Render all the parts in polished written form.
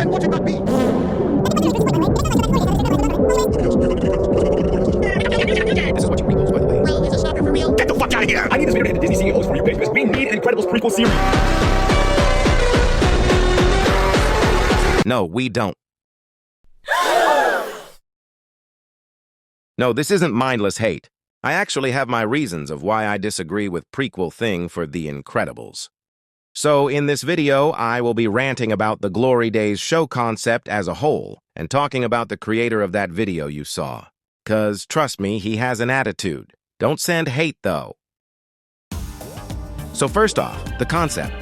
and what it might be. This is what you prequels, by the way. Well, is a stalker for real? Get the fuck out of here! I need this video to hit the Disney CEOs for you page because we need an Incredibles prequel series. No, we don't. No, this isn't mindless hate. I actually have my reasons of why I disagree with prequel thing for The Incredibles. So, in this video, I will be ranting about the Glory Days show concept as a whole and talking about the creator of that video you saw. 'Cause, trust me, he has an attitude. Don't send hate, though. So first off, the concept.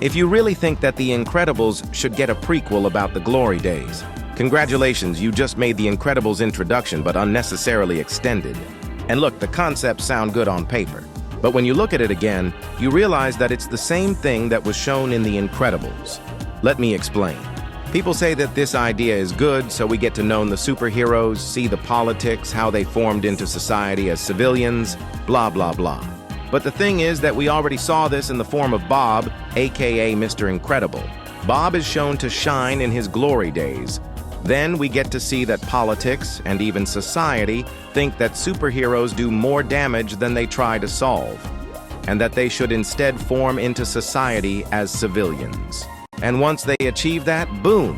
If you really think that The Incredibles should get a prequel about the Glory Days, congratulations, you just made The Incredibles introduction but unnecessarily extended. And look, the concepts sound good on paper. But when you look at it again, you realize that it's the same thing that was shown in The Incredibles. Let me explain. People say that this idea is good, so we get to know the superheroes, see the politics, how they formed into society as civilians, blah, blah, blah. But the thing is that we already saw this in the form of Bob, aka Mr. Incredible. Bob is shown to shine in his glory days. Then we get to see that politics, and even society, think that superheroes do more damage than they try to solve, and that they should instead form into society as civilians. And once they achieve that, boom!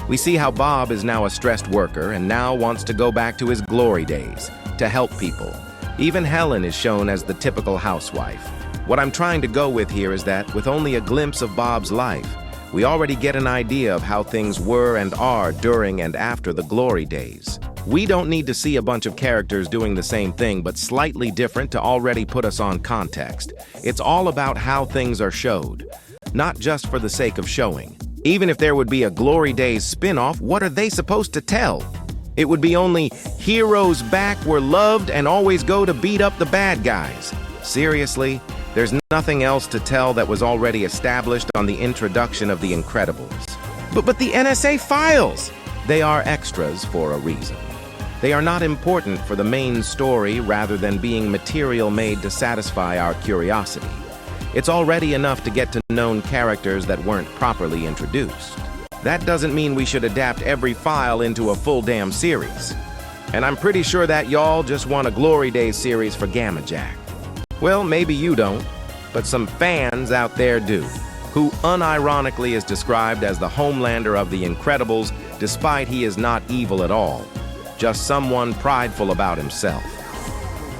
We see how Bob is now a stressed worker and now wants to go back to his glory days, to help people. Even Helen is shown as the typical housewife. What I'm trying to go with here is that, with only a glimpse of Bob's life, we already get an idea of how things were and are during and after the glory days. We don't need to see a bunch of characters doing the same thing but slightly different to already put us on context. It's all about how things are showed, not just for the sake of showing. Even if there would be a Glory Days spin-off, what are they supposed to tell? It would be only heroes back were loved and always go to beat up the bad guys. Seriously? There's nothing else to tell that was already established on the introduction of The Incredibles. But the NSA files! They are extras for a reason. They are not important for the main story rather than being material made to satisfy our curiosity. It's already enough to get to known characters that weren't properly introduced. That doesn't mean we should adapt every file into a full damn series. And I'm pretty sure that y'all just want a Glory Days series for Gamma Jack. Well, maybe you don't, but some fans out there do, who unironically is described as the Homelander of The Incredibles, despite he is not evil at all, just someone prideful about himself.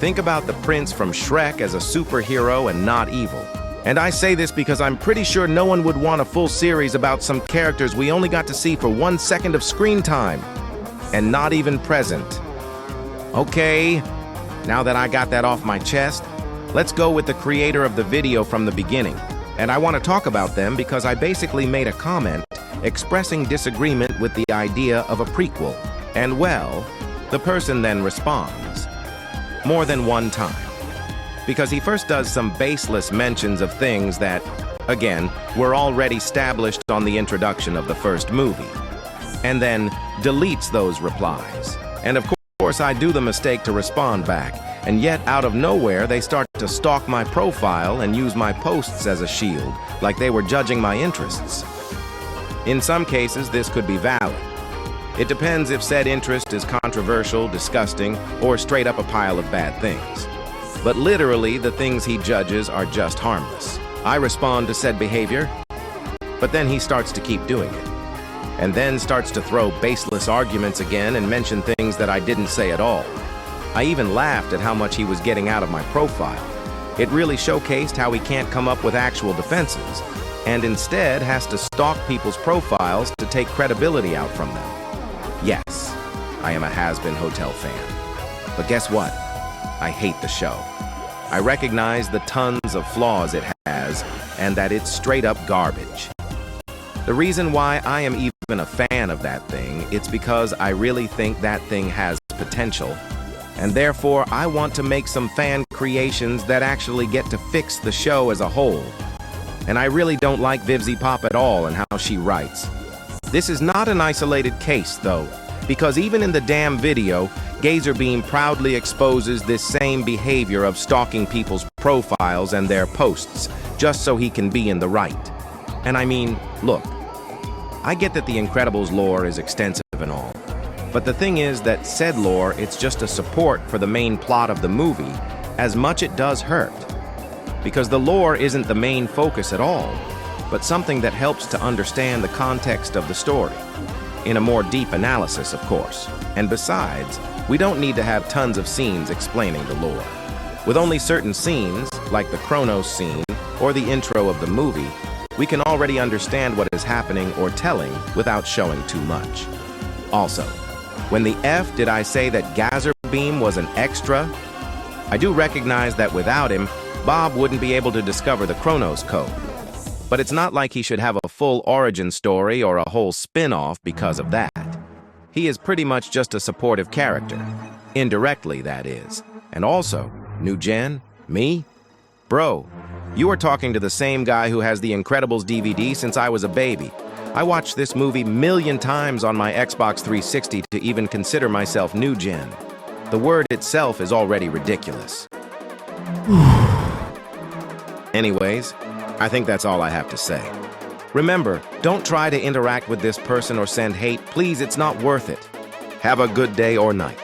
Think about the prince from Shrek as a superhero and not evil. And I say this because I'm pretty sure no one would want a full series about some characters we only got to see for 1 second of screen time, and not even present. Okay, now that I got that off my chest, let's go with the creator of the video from the beginning. And I want to talk about them because I basically made a comment expressing disagreement with the idea of a prequel. And well, the person then responds. More than one time. Because he first does some baseless mentions of things that, again, were already established on the introduction of the first movie. And then deletes those replies. And of course I do the mistake to respond back. And yet, out of nowhere, they start to stalk my profile and use my posts as a shield, like they were judging my interests. In some cases, this could be valid. It depends if said interest is controversial, disgusting, or straight up a pile of bad things. But literally, the things he judges are just harmless. I respond to said behavior, but then he starts to keep doing it. And then starts to throw baseless arguments again and mention things that I didn't say at all. I even laughed at how much he was getting out of my profile. It really showcased how he can't come up with actual defenses, and instead has to stalk people's profiles to take credibility out from them. Yes, I am a has-been Hotel fan. But guess what? I hate the show. I recognize the tons of flaws it has, and that it's straight up garbage. The reason why I am even a fan of that thing, it's because I really think that thing has potential. And therefore, I want to make some fan creations that actually get to fix the show as a whole. And I really don't like Vivzy Pop at all and how she writes. This is not an isolated case, though, because even in the damn video, Gazerbeam proudly exposes this same behavior of stalking people's profiles and their posts, just so he can be in the right. And I mean, look, I get that the Incredibles lore is extensive and all, but the thing is that said lore, it's just a support for the main plot of the movie, as much it does hurt. Because the lore isn't the main focus at all, but something that helps to understand the context of the story. In a more deep analysis, of course. And besides, we don't need to have tons of scenes explaining the lore. With only certain scenes, like the Kronos scene or the intro of the movie, we can already understand what is happening or telling without showing too much. Also, when the F did I say that Gazer Beam was an extra? I do recognize that without him, Bob wouldn't be able to discover the Kronos code. But it's not like he should have a full origin story or a whole spin-off because of that. He is pretty much just a supportive character. Indirectly, that is. And also, new gen? Me? Bro, you are talking to the same guy who has the Incredibles DVD since I was a baby. I watched this movie a million times on my Xbox 360 to even consider myself new gen. The word itself is already ridiculous. Anyways, I think that's all I have to say. Remember, don't try to interact with this person or send hate. Please, it's not worth it. Have a good day or night.